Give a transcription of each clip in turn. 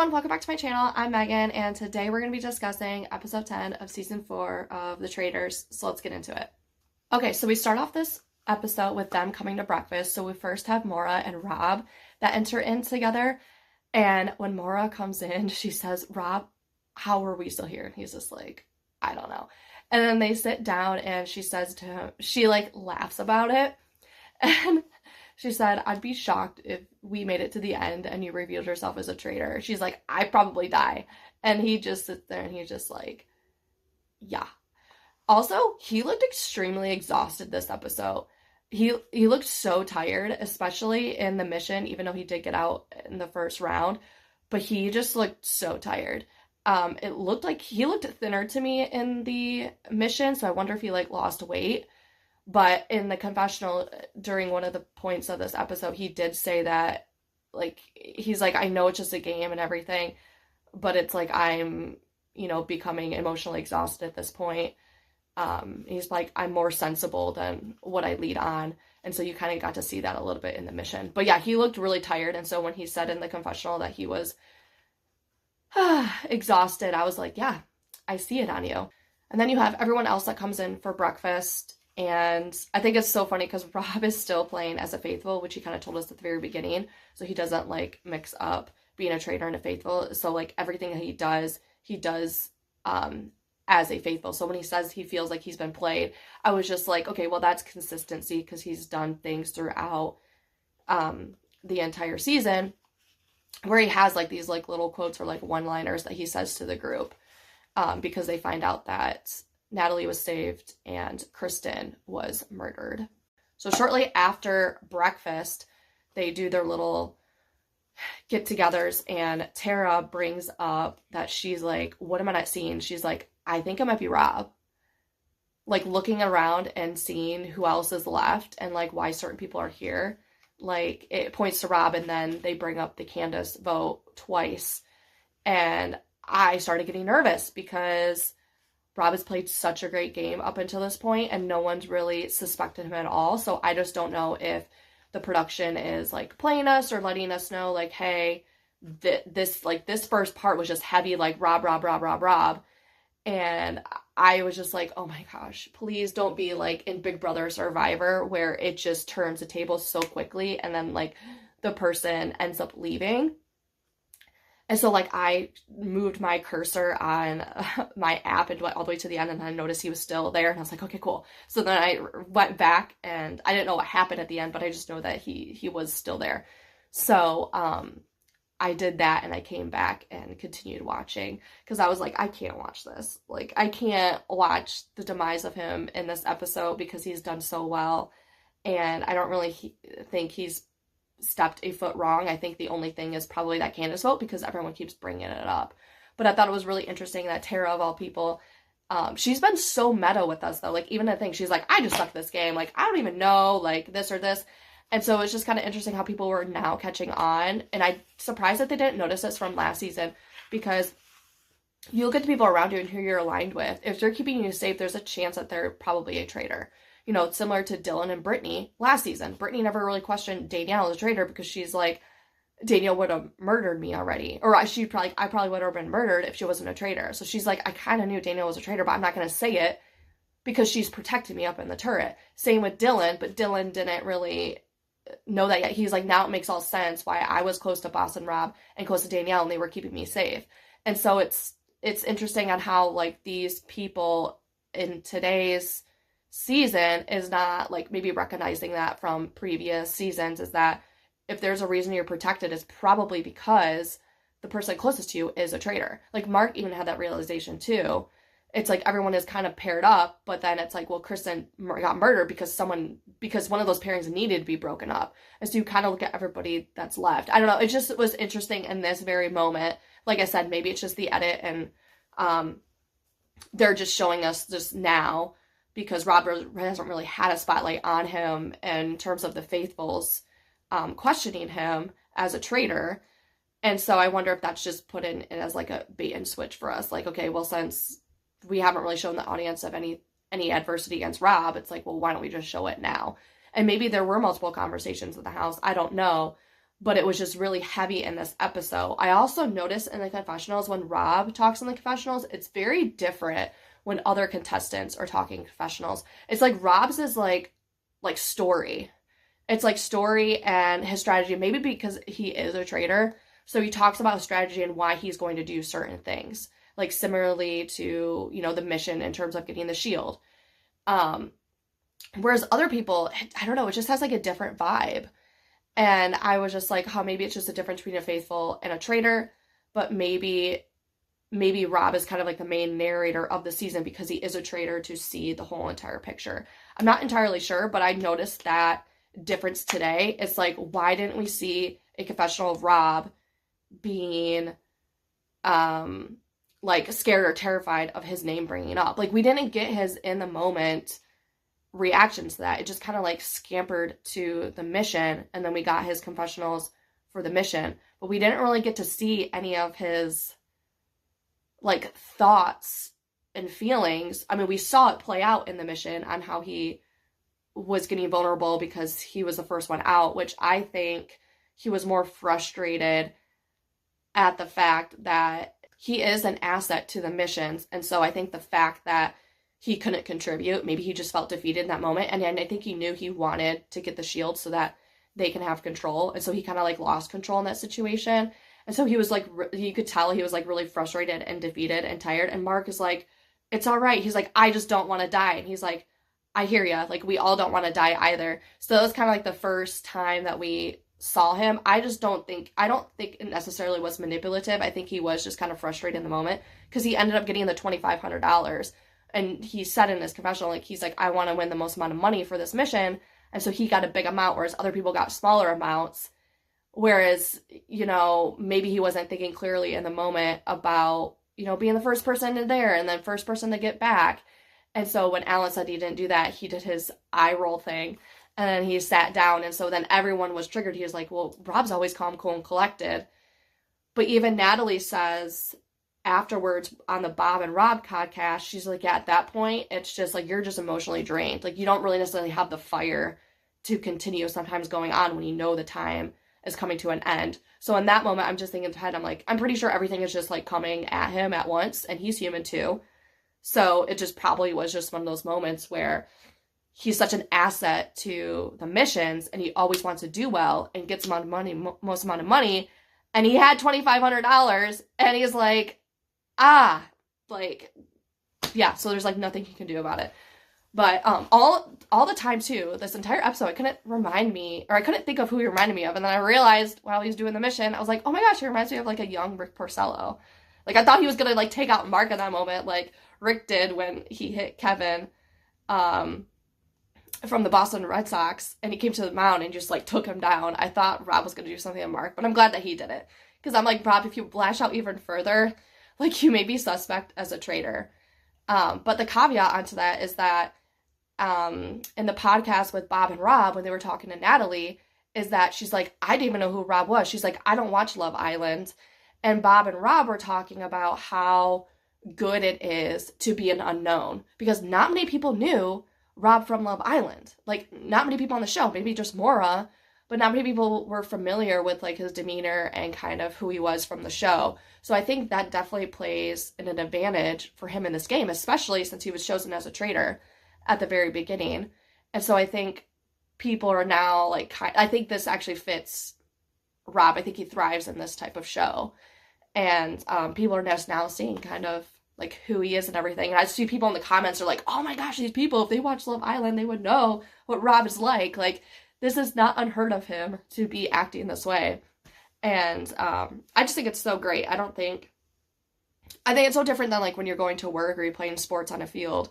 everyone, welcome back to my channel. I'm Megan, and today we're going to be discussing episode 10 of season 4 of The Traitors, so let's get into it. Okay, so we start off this episode with them coming to breakfast. So we first have Maura and Rob that enter in together, and when Maura comes in, she says, "Rob, how are we still here?" And he's just like, "I don't know." And then they sit down, and she says to him, she laughs about it, and she said, "I'd be shocked if we made it to the end and you revealed yourself as a traitor." She's like, "I'd probably die." And he just sits there and he's just like, yeah. Also, he looked extremely exhausted this episode. He looked so tired, especially in the mission, even though he did get out in the first round. But he just looked so tired. It looked like he looked thinner to me in the mission, so I wonder if he lost weight. But in the confessional, during one of the points of this episode, he did say that, he's like, "I know it's just a game and everything, but it's like I'm, becoming emotionally exhausted at this point." He's like, "I'm more sensible than what I lead on." And so you kind of got to see that a little bit in the mission. But yeah, he looked really tired. And so when he said in the confessional that he was exhausted, I was like, yeah, I see it on you. And then you have everyone else that comes in for breakfast. And I think it's so funny because Rob is still playing as a faithful, which he kind of told us at the very beginning. So he doesn't mix up being a traitor and a faithful. So everything that he does as a faithful. So when he says he feels like he's been played, I was just like, okay, well, that's consistency because he's done things throughout the entire season where he has these little quotes or one-liners that he says to the group because they find out that Natalie was saved and Kristen was murdered. So shortly after breakfast, they do their little get-togethers, and Tara brings up that she's like, "What am I not seeing?" She's like, "I think it might be Rob." Looking around and seeing who else is left and why certain people are here. It points to Rob, and then they bring up the Candace vote twice. And I started getting nervous because Rob has played such a great game up until this point, and no one's really suspected him at all. So I just don't know if the production is playing us or letting us know hey, this first part was just heavy Rob, Rob, Rob, Rob, Rob. And I was just like, oh my gosh, please don't be in Big Brother Survivor where it just turns the table so quickly and then the person ends up leaving. And so I moved my cursor on my app and went all the way to the end, and then I noticed he was still there, and I was like, okay, cool. So then I went back, and I didn't know what happened at the end, but I just know that he was still there. So I did that, and I came back and continued watching because I was like, I can't watch this. I can't watch the demise of him in this episode because he's done so well, and I don't really think he's stepped a foot wrong. I think the only thing is probably that Candace vote because everyone keeps bringing it up. But I thought it was really interesting that Tara, of all people, she's been so meta with us though. Even I think she's like, "I just suck this game. I don't even know this or this." And so it's just kind of interesting how people were now catching on. And I'm surprised that they didn't notice this from last season because you look at the people around you and who you're aligned with. If they're keeping you safe, there's a chance that they're probably a traitor. Similar to Dylan and Brittany last season. Brittany never really questioned Danielle as a traitor because she's like, Danielle would have murdered me already. Or I probably would have been murdered if she wasn't a traitor. So she's like, I kind of knew Danielle was a traitor, but I'm not going to say it because she's protecting me up in the turret. Same with Dylan, but Dylan didn't really know that yet. He's like, now it makes all sense why I was close to Boss and Rob and close to Danielle and they were keeping me safe. And so it's interesting on how these people in today's season is not maybe recognizing that from previous seasons, is that if there's a reason you're protected, it's probably because the person closest to you is a traitor. Mark even had that realization too. It's everyone is kind of paired up, but then it's well, Kristen got murdered because one of those pairings needed to be broken up. And so you kind of look at everybody that's left. I don't know. It just was interesting in this very moment. Like I said, maybe it's just the edit and they're just showing us just now because Robert hasn't really had a spotlight on him in terms of the faithfuls questioning him as a traitor. And so I wonder if that's just put in as a bait and switch for us. Okay, well, since we haven't really shown the audience of any adversity against Rob, it's well, why don't we just show it now? And maybe there were multiple conversations in the house. I don't know. but it was just really heavy in this episode. I also noticed in the confessionals, when Rob talks in the confessionals, it's very different when other contestants are talking confessionals. It's like Rob's is like story. It's like story and his strategy, maybe because he is a traitor. So he talks about strategy and why he's going to do certain things. Like similarly to, you know, the mission in terms of getting the shield. Whereas other people, I don't know, it just has like a different vibe. And I was just like, maybe it's just a difference between a faithful and a traitor, but maybe Rob is kind of like the main narrator of the season because he is a traitor to see the whole entire picture. I'm not entirely sure, but I noticed that difference today. It's like, why didn't we see a confessional of Rob being like scared or terrified of his name bringing up? Like, we didn't get his in the moment reaction to that. It just kind of like scampered to the mission, and then we got his confessionals for the mission, but we didn't really get to see any of his like thoughts and feelings. I mean, we saw it play out in the mission on how he was getting vulnerable because he was the first one out, which I think he was more frustrated at the fact that he is an asset to the missions. And so I think the fact that he couldn't contribute, maybe he just felt defeated in that moment. And I think he knew he wanted to get the shield so that they can have control. And so he kind of like lost control in that situation. And so he was like, you could tell he was like really frustrated and defeated and tired. And Mark is like, it's all right. He's like, I just don't want to die. And he's like, I hear ya. Like, we all don't want to die either. So that was kind of like the first time that we saw him. I don't think it necessarily was manipulative. I think he was just kind of frustrated in the moment because he ended up getting the $2,500. And he said in his confessional, like, he's like, I want to win the most amount of money for this mission. And so he got a big amount, whereas other people got smaller amounts. Whereas, you know, maybe he wasn't thinking clearly in the moment about, you know, being the first person in there and then first person to get back. And so when Alan said he didn't do that, he did his eye roll thing. And then he sat down. And so then everyone was triggered. He was like, well, Rob's always calm, cool, and collected. But even Natalie says afterwards on the Bob and Rob podcast, she's like, yeah, at that point, it's just like, you're just emotionally drained. Like, you don't really necessarily have the fire to continue sometimes going on when you know the time is coming to an end. So in that moment, I'm just thinking in my head, I'm like, I'm pretty sure everything is just like coming at him at once, and he's human too. So it just probably was just one of those moments where he's such an asset to the missions, and he always wants to do well and gets most amount of money. And he had $2,500, and he's like, like, yeah. So there's like nothing he can do about it. But all the time too, this entire episode, I couldn't think of who he reminded me of. And then I realized while he was doing the mission, I was like, oh my gosh, he reminds me of like a young Rick Porcello. Like, I thought he was gonna like take out Mark in that moment, like Rick did when he hit Kevin from the Boston Red Sox, and he came to the mound and just like took him down. I thought Rob was gonna do something to Mark, but I'm glad that he did it. Because I'm like, Rob, if you lash out even further, like, you may be suspect as a traitor. But the caveat onto that is that in the podcast with Bob and Rob, when they were talking to Natalie, is that she's like, I didn't even know who Rob was. She's like, I don't watch Love Island. And Bob and Rob were talking about how good it is to be an unknown, because not many people knew Rob from Love Island. Like, not many people on the show, maybe just Maura, but not many people were familiar with like his demeanor and kind of who he was from the show. So I think that definitely plays an advantage for him in this game, especially since he was chosen as a traitor at the very beginning. And so I think people are now like, I think this actually fits Rob. I think he thrives in this type of show. And people are just now seeing kind of like who he is and everything. And I see people in the comments are like, oh my gosh, these people, if they watch Love Island, they would know what Rob is like. Like, this is not unheard of him to be acting this way. And I just think it's so great. I think it's so different than like when you're going to work or you're playing sports on a field.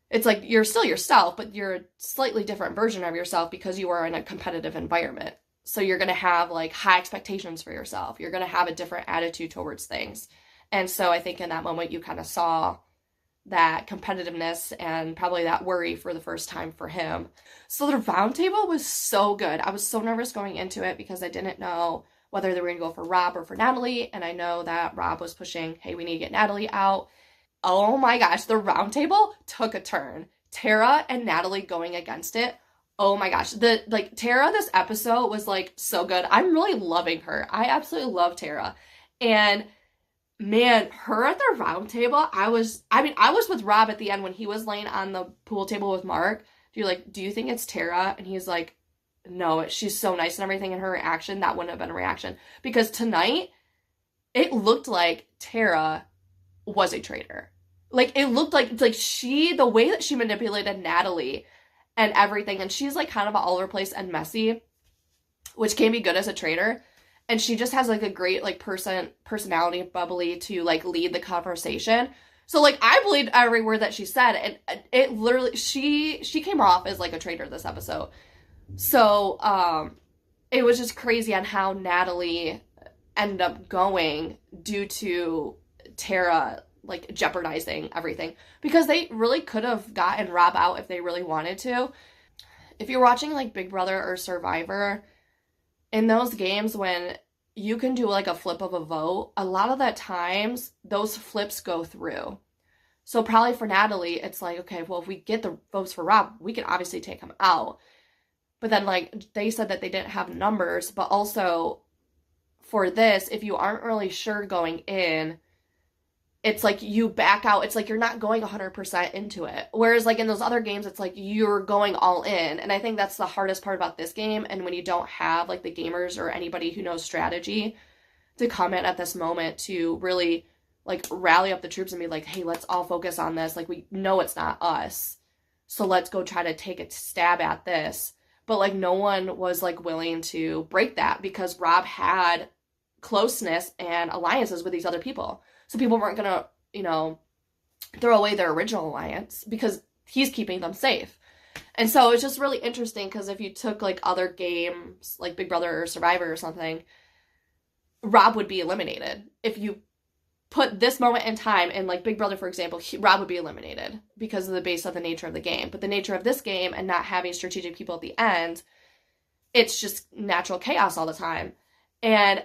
It's like you're still yourself, but you're a slightly different version of yourself because you are in a competitive environment. So you're going to have like high expectations for yourself. You're going to have a different attitude towards things. And so I think in that moment you kind of saw that competitiveness and probably that worry for the first time for him. So the roundtable was so good. I was so nervous going into it because I didn't know whether they were going to go for Rob or for Natalie. And I know that Rob was pushing, hey, we need to get Natalie out. Oh my gosh, the roundtable took a turn. Tara and Natalie going against it. Oh my gosh. Tara this episode was like so good. I'm really loving her. I absolutely love Tara. And man, her at the round table, I was with Rob at the end when he was laying on the pool table with Mark. Do you think it's Tara? And he's like, no, she's so nice and everything, and her reaction, that wouldn't have been a reaction. Because tonight, it looked like Tara was a traitor. Like, it looked like the way that she manipulated Natalie and everything, and she's like kind of all over the place and messy, which can be good as a traitor. And she just has like a great like personality, bubbly to like lead the conversation. So like I believed every word that she said, and it literally she came off as like a traitor this episode. So it was just crazy on how Natalie ended up going due to Tara like jeopardizing everything, because they really could have gotten Rob out if they really wanted to. If you're watching like Big Brother or Survivor, in those games when you can do like a flip of a vote, a lot of the times those flips go through. So probably for Natalie, it's like, okay, well, if we get the votes for Rob, we can obviously take him out. But then like they said that they didn't have numbers, but also for this, if you aren't really sure going in, it's like you back out. It's like you're not going 100% into it. Whereas like in those other games, it's like you're going all in. And I think that's the hardest part about this game. And when you don't have like the gamers or anybody who knows strategy to come in at this moment to really like rally up the troops and be like, hey, let's all focus on this. Like, we know it's not us, so let's go try to take a stab at this. But like no one was like willing to break that, because Rob had closeness and alliances with these other people. So people weren't going to, you know, throw away their original alliance because he's keeping them safe. And so it's just really interesting, because if you took like other games like Big Brother or Survivor or something, Rob would be eliminated. If you put this moment in time in like Big Brother, for example, Rob would be eliminated because of the base of the nature of the game. But the nature of this game and not having strategic people at the end, it's just natural chaos all the time. And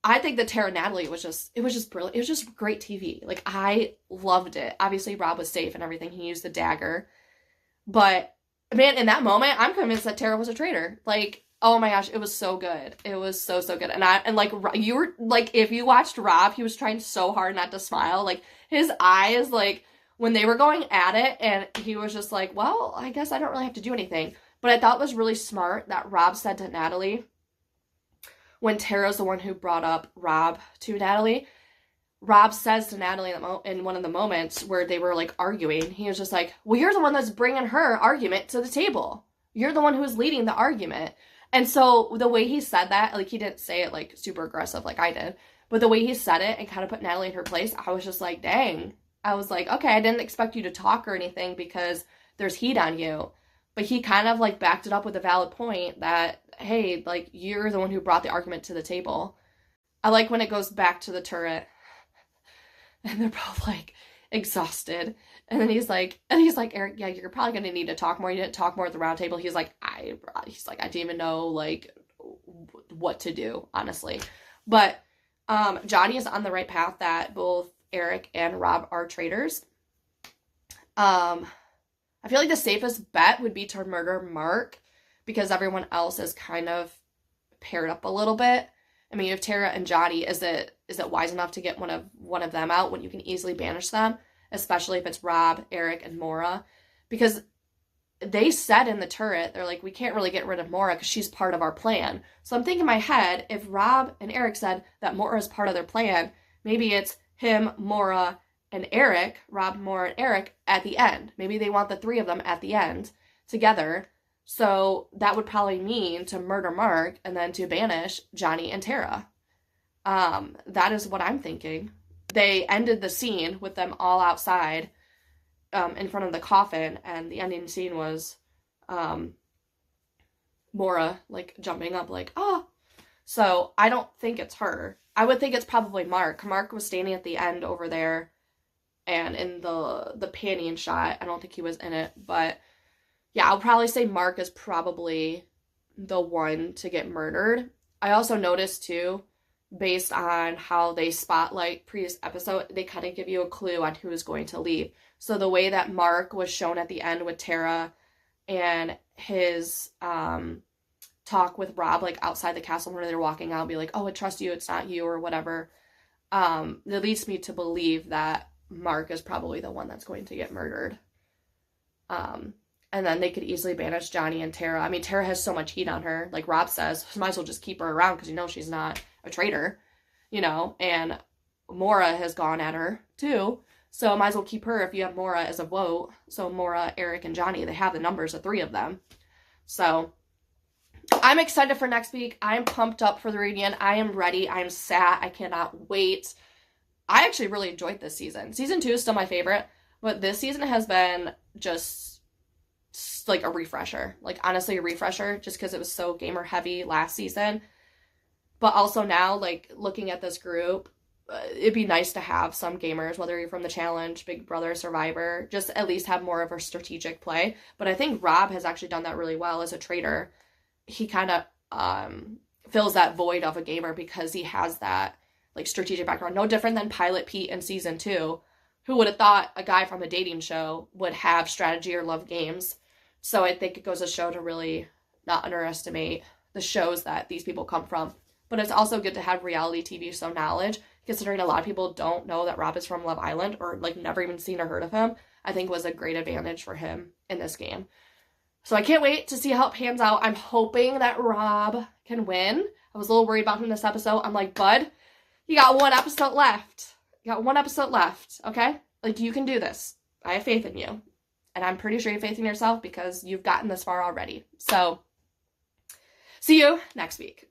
I think that Tara Natalie was just brilliant. It was just great TV. Like, I loved it. Obviously, Rob was safe and everything. He used the dagger. But, man, in that moment, I'm convinced that Tara was a traitor. Like, oh my gosh, it was so good. It was so, so good. And like, you were, like, if you watched Rob, he was trying so hard not to smile. Like, his eyes, like, when they were going at it, and he was just like, well, I guess I don't really have to do anything. But I thought it was really smart that Rob said to Natalie, when Tara's the one who brought up Rob to Natalie, Rob says to Natalie in one of the moments where they were, like, arguing, he was just like, well, you're the one that's bringing her argument to the table. You're the one who's leading the argument. And so the way he said that, like, he didn't say it, like, super aggressive like I did, but the way he said it and kind of put Natalie in her place, I was just like, dang. I was like, okay, I didn't expect you to talk or anything because there's heat on you. But he kind of, like, backed it up with a valid point that, hey, like, you're the one who brought the argument to the table. I like when it goes back to the turret and they're both, like, exhausted. And then he's like, Eric, yeah, you're probably going to need to talk more. You didn't talk more at the round table. He's like, I didn't even know, like, what to do, honestly. But Johnny is on the right path that both Eric and Rob are traitors. I feel like the safest bet would be to murder Mark, because everyone else is kind of paired up a little bit. I mean, if Tara and Johnny, is it wise enough to get one of them out when you can easily banish them, especially if it's Rob, Eric, and Maura? Because they said in the turret, they're like, we can't really get rid of Maura because she's part of our plan. So I'm thinking in my head, if Rob and Eric said that Maura is part of their plan, maybe it's him, Maura, and Eric, Rob, Maura, and Eric at the end. Maybe they want the three of them at the end together. So that would probably mean to murder Mark and then to banish Johnny and Tara. That is what I'm thinking. They ended the scene with them all outside in front of the coffin, and the ending scene was Maura, like, jumping up, like, oh. So I don't think it's her. I would think it's probably Mark. Mark was standing at the end over there, and in the panning shot, I don't think he was in it, but yeah, I'll probably say Mark is probably the one to get murdered. I also noticed, too, based on how they spotlight previous episode, they kind of give you a clue on who is going to leave. So the way that Mark was shown at the end with Tara and his talk with Rob, like outside the castle where they're walking out, be like, oh, I trust you, it's not you, or whatever. That leads me to believe that Mark is probably the one that's going to get murdered. And then they could easily banish Johnny and Tara. I mean, Tara has so much heat on her. Like Rob says, might as well just keep her around because you know she's not a traitor, you know, and Maura has gone at her too. So might as well keep her if you have Maura as a vote. So Maura, Eric, and Johnny, they have the numbers of 3 of them. So I'm excited for next week. I'm pumped up for the reunion. I am ready. I'm sat. I cannot wait. I actually really enjoyed this season. Season 2 is still my favorite, but this season has been just like a refresher. Like honestly, a refresher just because it was so gamer heavy last season. But also now, like looking at this group, it'd be nice to have some gamers, whether you're from the Challenge, Big Brother, Survivor, just at least have more of a strategic play. But I think Rob has actually done that really well as a traitor. He kind of fills that void of a gamer because he has that like strategic background. No different than Pilot Pete in season 2. Who would have thought a guy from a dating show would have strategy or love games? So I think it goes to show to really not underestimate the shows that these people come from. But it's also good to have reality TV show knowledge, considering a lot of people don't know that Rob is from Love Island or like never even seen or heard of him. I think was a great advantage for him in this game. So I can't wait to see how it pans out. I'm hoping that Rob can win. I was a little worried about him this episode. I'm like, bud, you got 1 episode left. You got 1 episode left, okay? Like, you can do this. I have faith in you. And I'm pretty sure you have faith in yourself because you've gotten this far already. So, see you next week.